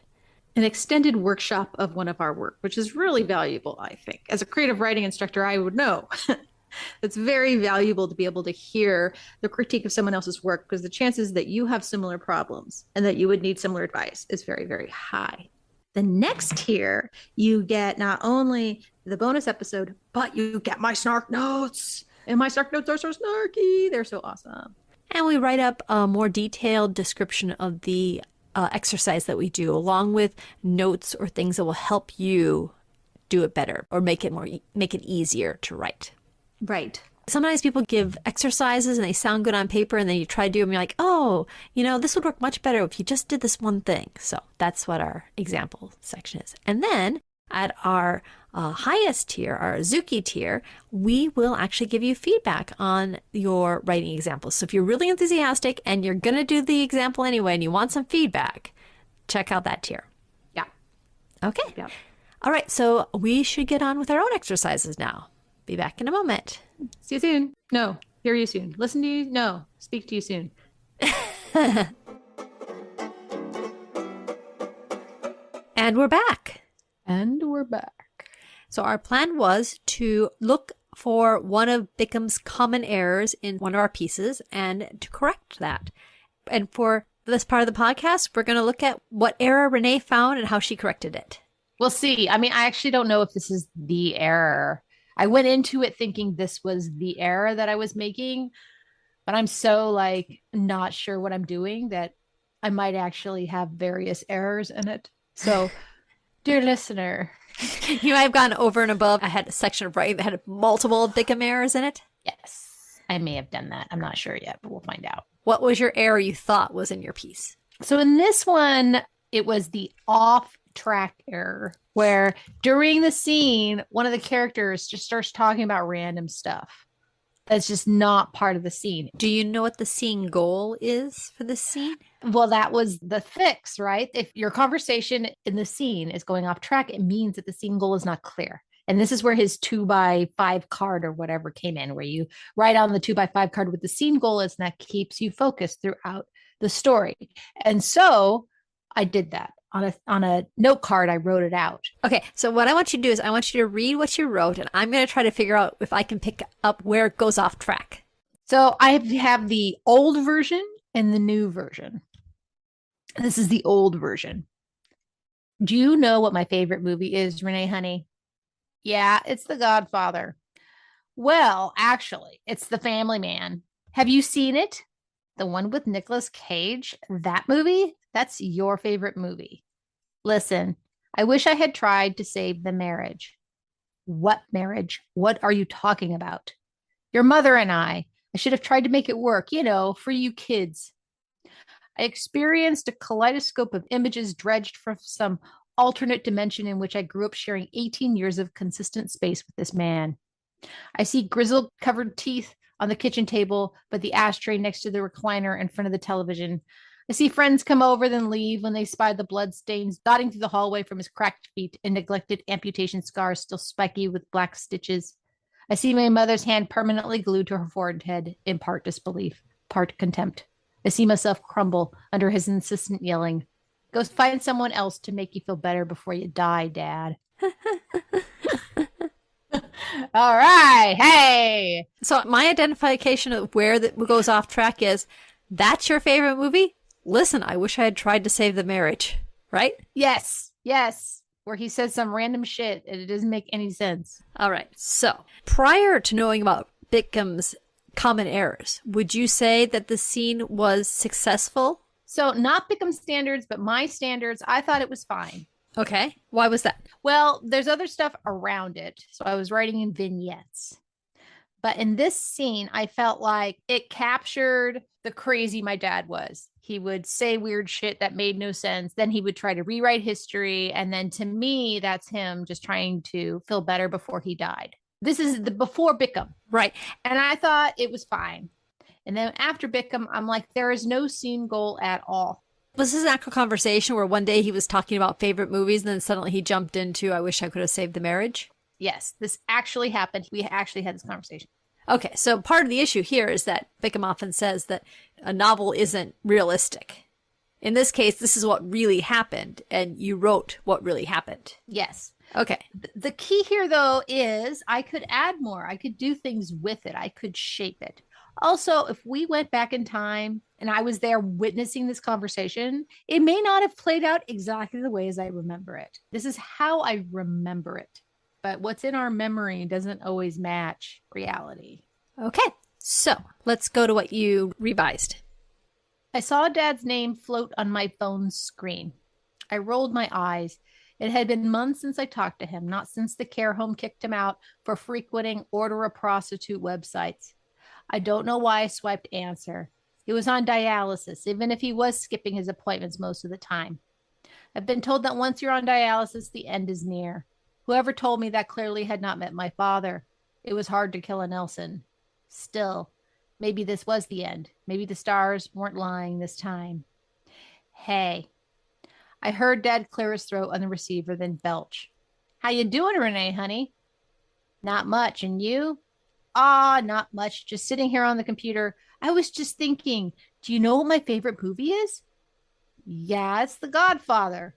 An extended workshop of one of our work, which is really valuable, I think. As a creative writing instructor, I would know. It's very valuable to be able to hear the critique of someone else's work, because the chances that you have similar problems and that you would need similar advice is very, very high. The next tier, you get not only the bonus episode, but you get my snark notes. And my snark notes are so snarky. They're so awesome. And we write up a more detailed description of the exercise that we do, along with notes or things that will help you do it better or make it easier to write. Right. Sometimes people give exercises and they sound good on paper, and then you try to do them and you're like, oh, this would work much better if you just did this one thing. So that's what our example section is. And then at our highest tier, our Azuki tier, we will actually give you feedback on your writing examples. So if you're really enthusiastic and you're going to do the example anyway and you want some feedback, check out that tier. Yeah. Okay. Yeah. All right. So we should get on with our own exercises now. Be back in a moment. See you soon. No. Hear you soon. Listen to you. No. Speak to you soon. And we're back. And we're back. So our plan was to look for one of Bickham's common errors in one of our pieces and to correct that. And for this part of the podcast, we're going to look at what error Renee found and how she corrected it. We'll see. I mean, I actually don't know if this is the error. I went into it thinking this was the error that I was making, but I'm so not sure what I'm doing that I might actually have various errors in it. So, dear listener, you might have gone over and above. I had a section of writing that had multiple Bickham errors in it. Yes, I may have done that. I'm not sure yet, but we'll find out. What was your error you thought was in your piece? So in this one, it was the off-track error, where during the scene, one of the characters just starts talking about random stuff that's just not part of the scene. Do you know what the scene goal is for this scene? Well, that was the fix, right? If your conversation in the scene is going off track, it means that the scene goal is not clear. And this is where his 2x5 card or whatever came in, where you write on the 2x5 card what the scene goal is, and that keeps you focused throughout the story. And so I did that. On a note card, I wrote it out. Okay, so what I want you to do is I want you to read what you wrote, and I'm going to try to figure out if I can pick up where it goes off track. So I have the old version and the new version. This is the old version. Do you know what my favorite movie is, Renee, honey? Yeah, it's The Godfather. Well, actually, it's The Family Man. Have you seen it? The one with Nicolas Cage? That movie? That's your favorite movie. Listen, I wish I had tried to save the marriage. What marriage? What are you talking about? Your mother and I should have tried to make it work, for you kids. I experienced a kaleidoscope of images dredged from some alternate dimension in which I grew up sharing 18 years of consistent space with this man. I see grizzle-covered teeth on the kitchen table, but the ashtray next to the recliner in front of the television. I see friends come over, then leave when they spy the blood stains dotting through the hallway from his cracked feet and neglected amputation scars still spiky with black stitches. I see my mother's hand permanently glued to her forehead, in part disbelief, part contempt. I see myself crumble under his insistent yelling. Go find someone else to make you feel better before you die, Dad. All right. Hey. So my identification of where that goes off track is, that's your favorite movie? Listen, I wish I had tried to save the marriage, right? Yes. Where he says some random shit and it doesn't make any sense. All right. So prior to knowing about Bickham's common errors, would you say that the scene was successful? So not Bickham's standards, but my standards, I thought it was fine. Okay. Why was that? Well, there's other stuff around it. So I was writing in vignettes. But in this scene, I felt like it captured the crazy my dad was. He would say weird shit that made no sense. Then he would try to rewrite history. And then to me, that's him just trying to feel better before he died. This is the before Bickham. Right. And I thought it was fine. And then after Bickham, I'm like, there is no scene goal at all. Was this an actual conversation where one day he was talking about favorite movies and then suddenly he jumped into, I wish I could have saved the marriage? Yes, this actually happened. We actually had this conversation. Okay, so part of the issue here is that Bickham often says that a novel isn't realistic. In this case, this is what really happened, and you wrote what really happened. Yes. Okay. The key here, though, is I could add more. I could do things with it. I could shape it. Also, if we went back in time and I was there witnessing this conversation, it may not have played out exactly the way as I remember it. This is how I remember it. But what's in our memory doesn't always match reality. Okay, so let's go to what you revised. I saw Dad's name float on my phone's screen. I rolled my eyes. It had been months since I talked to him, not since the care home kicked him out for frequenting order a prostitute websites. I don't know why I swiped answer. He was on dialysis, even if he was skipping his appointments most of the time. I've been told that once you're on dialysis, the end is near. Whoever told me that clearly had not met my father. It was hard to kill a Nelson. Still, maybe this was the end. Maybe the stars weren't lying this time. Hey. I heard Dad clear his throat on the receiver, then belch. How you doing, Renee, honey? Not much. And you? Not much. Just sitting here on the computer. I was just thinking, do you know what my favorite movie is? Yeah, it's The Godfather.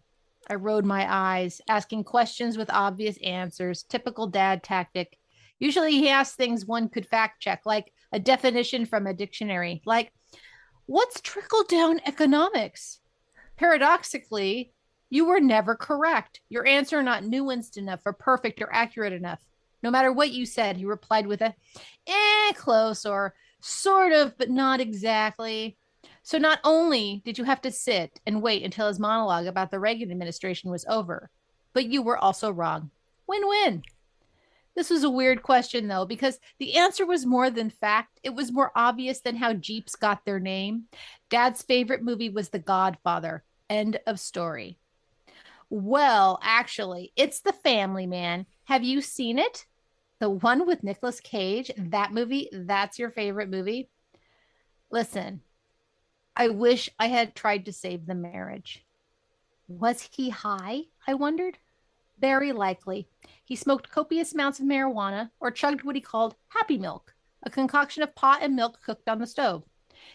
I rolled my eyes, asking questions with obvious answers, typical dad tactic. Usually he asks things one could fact check, like a definition from a dictionary, like, what's trickle down economics? Paradoxically, you were never correct. Your answer not nuanced enough or perfect or accurate enough. No matter what you said, he replied with a, close or sort of, but not exactly. So not only did you have to sit and wait until his monologue about the Reagan administration was over, but you were also wrong. Win-win. This was a weird question, though, because the answer was more than fact. It was more obvious than how Jeeps got their name. Dad's favorite movie was The Godfather. End of story. Well, actually, it's The Family Man. Have you seen it? The one with Nicolas Cage? That movie? That's your favorite movie? Listen, I wish I had tried to save the marriage. Was he high? I wondered. Very likely. He smoked copious amounts of marijuana or chugged what he called happy milk, a concoction of pot and milk cooked on the stove.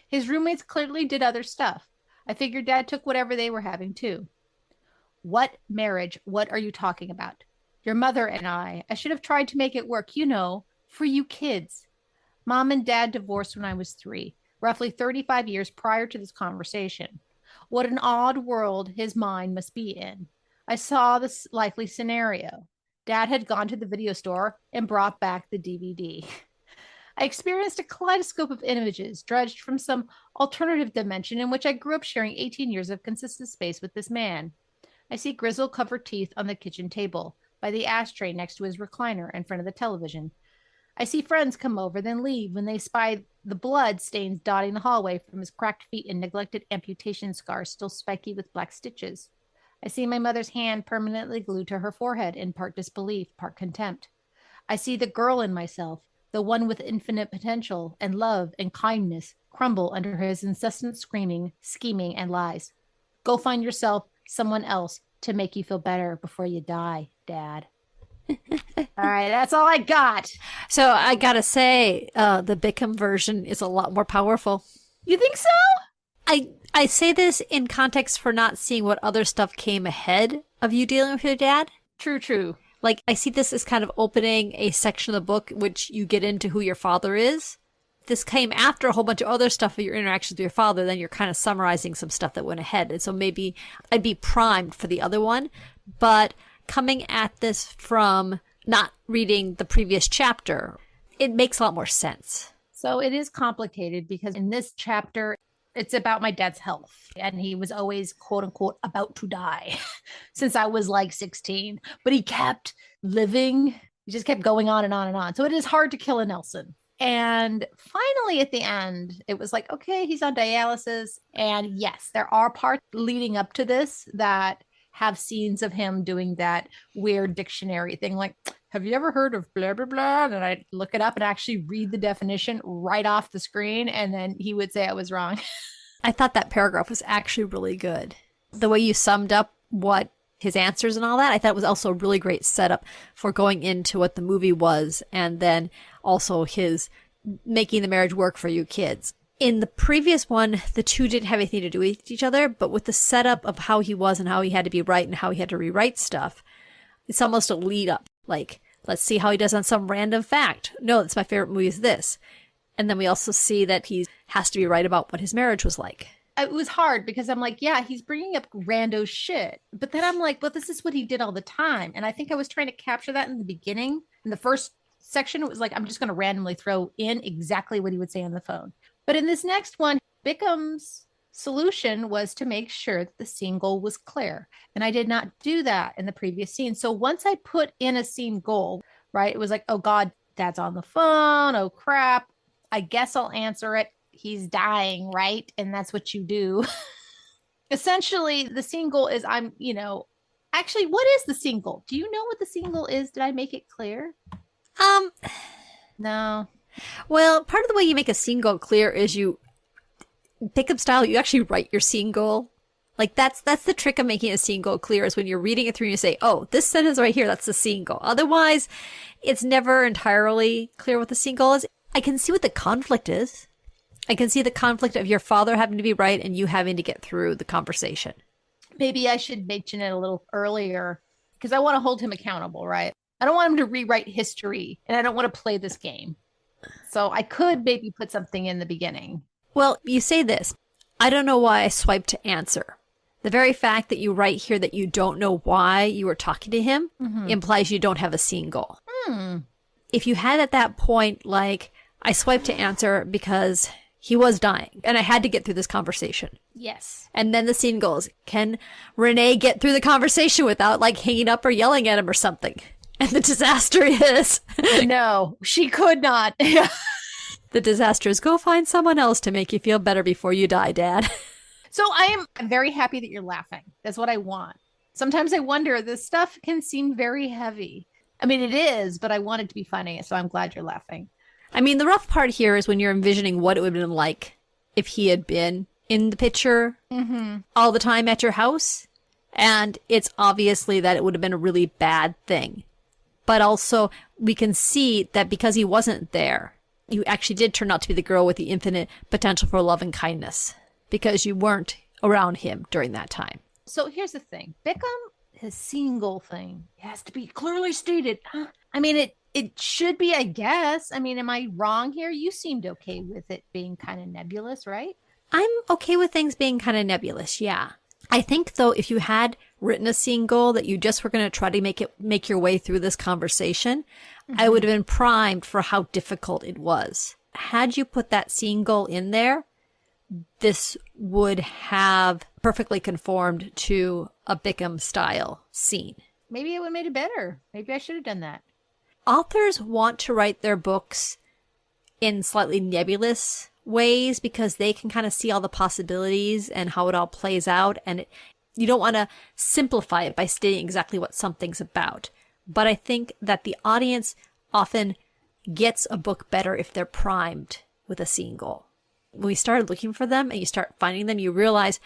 His roommates clearly did other stuff. I figured Dad took whatever they were having too. What marriage? What are you talking about? Your mother and I should have tried to make it work, for you kids. Mom and Dad divorced when I was 3, roughly 35 years prior to this conversation. What an odd world his mind must be in. I saw this likely scenario. Dad had gone to the video store and brought back the DVD. I experienced a kaleidoscope of images dredged from some alternative dimension in which I grew up sharing 18 years of consistent space with this man. I see grizzle-covered teeth on the kitchen table, by the ashtray next to his recliner in front of the television. I see friends come over, then leave when they spy the blood stains dotting the hallway from his cracked feet and neglected amputation scars still spiky with black stitches. I see my mother's hand permanently glued to her forehead in part disbelief, part contempt. I see the girl in myself, the one with infinite potential and love and kindness, crumble under his incessant screaming, scheming, and lies. Go find yourself someone else to make you feel better before you die, Dad. All right, that's all I got. So I gotta say, the Bickham version is a lot more powerful. You think so? I say this in context for not seeing what other stuff came ahead of you dealing with your dad. True. Like, I see this as kind of opening a section of the book which you get into who your father is. This came after a whole bunch of other stuff of your interactions with your father, then you're kind of summarizing some stuff that went ahead. And so maybe I'd be primed for the other one. But coming at this from not reading the previous chapter, it makes a lot more sense. So it is complicated because in this chapter, It's about my dad's health. And he was always, quote unquote, about to die since I was like 16. But he kept living. He just kept going on and on and on. So it is hard to kill a Nelson. And finally, at the end, it was like, okay, he's on dialysis. And yes, there are parts leading up to this that have scenes of him doing that weird dictionary thing. Like, have you ever heard of blah, blah, blah? And I look it up and actually read the definition right off the screen. And then he would say I was wrong. I thought that paragraph was actually really good. The way you summed up what his answers and all that, I thought it was also a really great setup for going into what the movie was, and then also his making the marriage work for you kids. In the previous one, the two didn't have anything to do with each other, but with the setup of how he was and how he had to be right and how he had to rewrite stuff, it's almost a lead up. Like, let's see how he does on some random fact. No, that's my favorite movie is this. And then we also see that he has to be right about what his marriage was like. It was hard because I'm like, yeah, he's bringing up rando shit. But then I'm like, well, this is what he did all the time. And I think I was trying to capture that in the beginning. In the first section, it was like, I'm just going to randomly throw in exactly what he would say on the phone. But in this next one, Bickham's solution was to make sure that the scene goal was clear. And I did not do that in the previous scene. So once I put in a scene goal, right, it was like, oh God, Dad's on the phone. Oh crap. I guess I'll answer it. He's dying, right? And that's what you do. Essentially, the scene goal is actually, what is the scene goal? Do you know what the scene goal is? Did I make it clear? No. Well, part of the way you make a scene goal clear is you pick up style, you actually write your scene goal. Like that's the trick of making a scene goal clear, is when you're reading it through and you say, oh, this sentence right here, that's the scene goal. Otherwise, it's never entirely clear what the scene goal is. I can see what the conflict is. I can see the conflict of your father having to be right and you having to get through the conversation. Maybe I should mention it a little earlier because I want to hold him accountable, right? I don't want him to rewrite history and I don't want to play this game. So I could maybe put something in the beginning. Well, you say this, I don't know why I swiped to answer. The very fact that you write here that you don't know why you were talking to him implies you don't have a scene goal. If you had at that point, like, I swiped to answer because he was dying and I had to get through this conversation. Yes. And then the scene goes, can Renee get through the conversation without like hanging up or yelling at him or something? And the disaster is... No, she could not. The disaster is, go find someone else to make you feel better before you die, Dad. So I'm very happy that you're laughing. That's what I want. Sometimes I wonder, this stuff can seem very heavy. I mean, it is, but I want it to be funny. So I'm glad you're laughing. I mean, the rough part here is when you're envisioning what it would have been like if he had been in the picture all the time at your house. And it's obviously that it would have been a really bad thing. But also, we can see that because he wasn't there, you actually did turn out to be the girl with the infinite potential for love and kindness because you weren't around him during that time. So here's the thing. Bickham, his single thing, has to be clearly stated. I mean, it should be, I guess. I mean, am I wrong here? You seemed okay with it being kind of nebulous, right? I'm okay with things being kind of nebulous, yeah. I think, though, if you had written a scene goal that you just were going to try to make your way through this conversation, I would have been primed for how difficult it was. Had you put that scene goal in there, this would have perfectly conformed to a Bickham style scene. Maybe it would have made it better. Maybe I should have done that. Authors want to write their books in slightly nebulous ways because they can kind of see all the possibilities and how it all plays out. And you don't want to simplify it by stating exactly what something's about. But I think that the audience often gets a book better if they're primed with a scene goal. When we started looking for them and you start finding them, you realize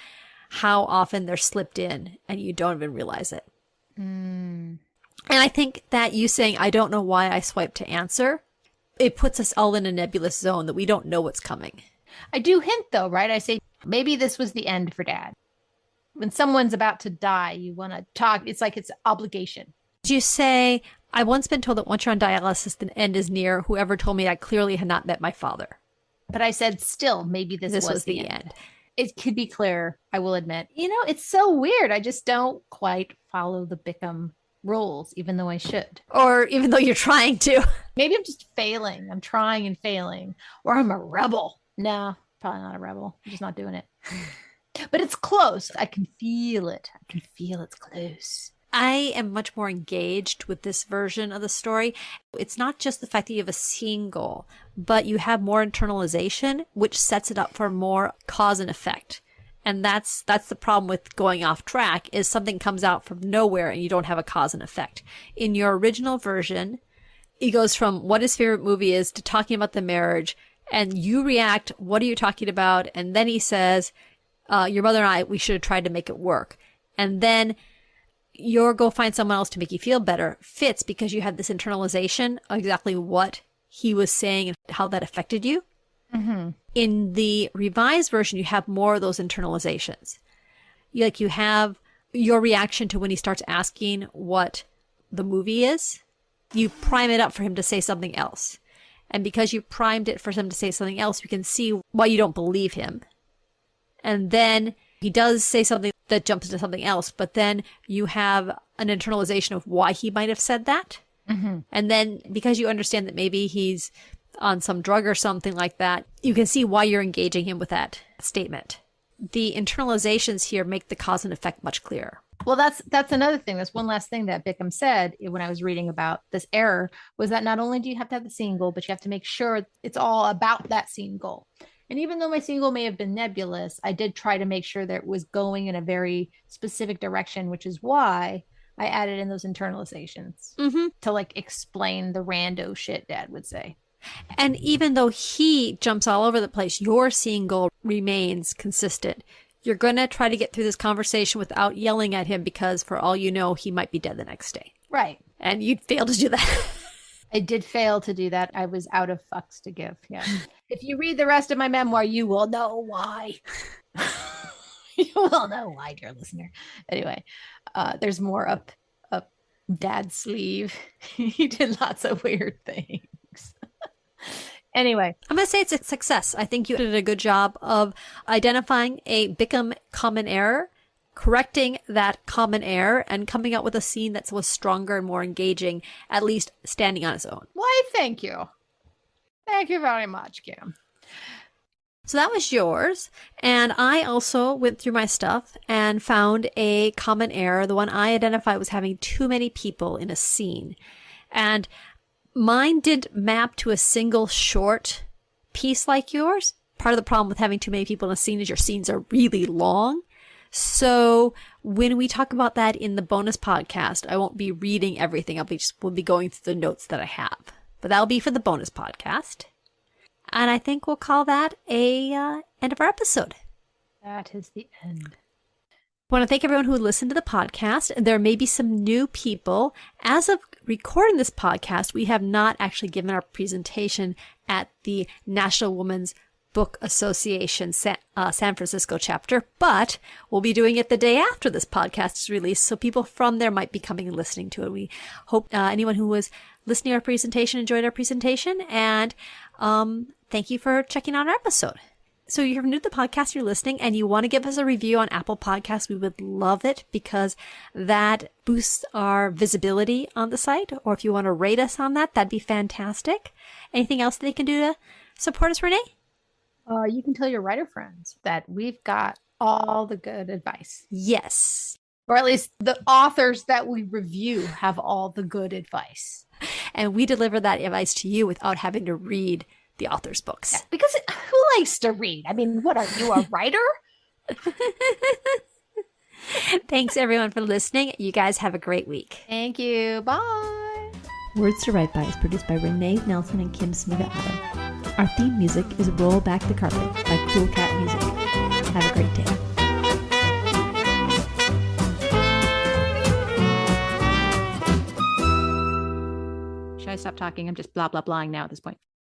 how often they're slipped in and you don't even realize it. And I think that you saying, I don't know why I swiped to answer, it puts us all in a nebulous zone that we don't know what's coming. I do hint, though, right? I say, maybe this was the end for Dad. When someone's about to die, you want to talk. It's like it's obligation. Did you say, I once been told that once you're on dialysis, the end is near. Whoever told me I clearly had not met my father. But I said, still, maybe this was the end. It could be clearer, I will admit. You know, it's so weird. I just don't quite follow the Bickham rules, even though I should. Or even though you're trying to. Maybe I'm just failing. I'm trying and failing. Or I'm a rebel. No, Probably not a rebel. I'm just not doing it. But it's close. I can feel it. I can feel it's close. I am much more engaged with this version of the story. It's not just the fact that you have a scene goal, but you have more internalization, which sets it up for more cause and effect. And that's the problem with going off track, is something comes out from nowhere and you don't have a cause and effect. In your original version, it goes from what his favorite movie is to talking about the marriage, and you react, what are you talking about? And then he says, your mother and I, we should have tried to make it work. And then your go find someone else to make you feel better fits because you had this internalization of exactly what he was saying and how that affected you. Mm-hmm. In the revised version, you have more of those internalizations. You have your reaction to when he starts asking what the movie is. You prime it up for him to say something else. And because you primed it for him to say something else, we can see why you don't believe him. And then he does say something that jumps into something else, but then you have an internalization of why he might have said that. Mm-hmm. And then because you understand that maybe he's on some drug or something like that, you can see why you're engaging him with that statement. The internalizations here make the cause and effect much clearer. Well, that's another thing. That's one last thing that Bickham said when I was reading about this error, was that not only do you have to have the scene goal, but you have to make sure it's all about that scene goal. And even though my scene goal may have been nebulous, I did try to make sure that it was going in a very specific direction, which is why I added in those internalizations to like explain the rando shit Dad would say. And even though he jumps all over the place, your scene goal remains consistent. You're going to try to get through this conversation without yelling at him because for all you know, he might be dead the next day. Right. And you'd fail to do that. I did fail to do that. I was out of fucks to give. Yeah. If you read the rest of my memoir, you will know why. You will know why, dear listener. Anyway, there's more up Dad's sleeve. He did lots of weird things. Anyway, I'm going to say it's a success. I think you did a good job of identifying a Bickham common error, correcting that common error, and coming up with a scene that was stronger and more engaging, at least standing on its own. Why, thank you. Thank you very much, Kim. So that was yours. And I also went through my stuff and found a common error. The one I identified was having too many people in a scene. And mine didn't map to a single short piece like yours. Part of the problem with having too many people in a scene is your scenes are really long. So when we talk about that in the bonus podcast, I won't be reading everything. We'll be going through the notes that I have. But that'll be for the bonus podcast. And I think we'll call that a end of our episode. That is the end. I want to thank everyone who listened to the podcast. There may be some new people. As of recording this podcast, we have not actually given our presentation at the National Women's Book Association San Francisco chapter, but we'll be doing it the day after this podcast is released, so people from there might be coming and listening to it. We hope anyone who was listening to our presentation enjoyed our presentation, and thank you for checking out our episode. So you're new to the podcast, you're listening, and you want to give us a review on Apple Podcasts, we would love it because that boosts our visibility on the site. Or if you want to rate us on that, that'd be fantastic. Anything else they can do to support us, Renee? You can tell your writer friends that we've got all the good advice. Yes. Or at least the authors that we review have all the good advice. And we deliver that advice to you without having to read the author's books. Yeah, because who likes to read? I mean, what are you, a writer? Thanks, everyone, for listening. You guys have a great week. Thank you. Bye. Words to Write By is produced by Renee Nelson and Kim Smiga-Otto. Our theme music is Roll Back the Carpet by Cool Cat Music. Have a great day. Should I stop talking? I'm just blah, blah, blahing now at this point.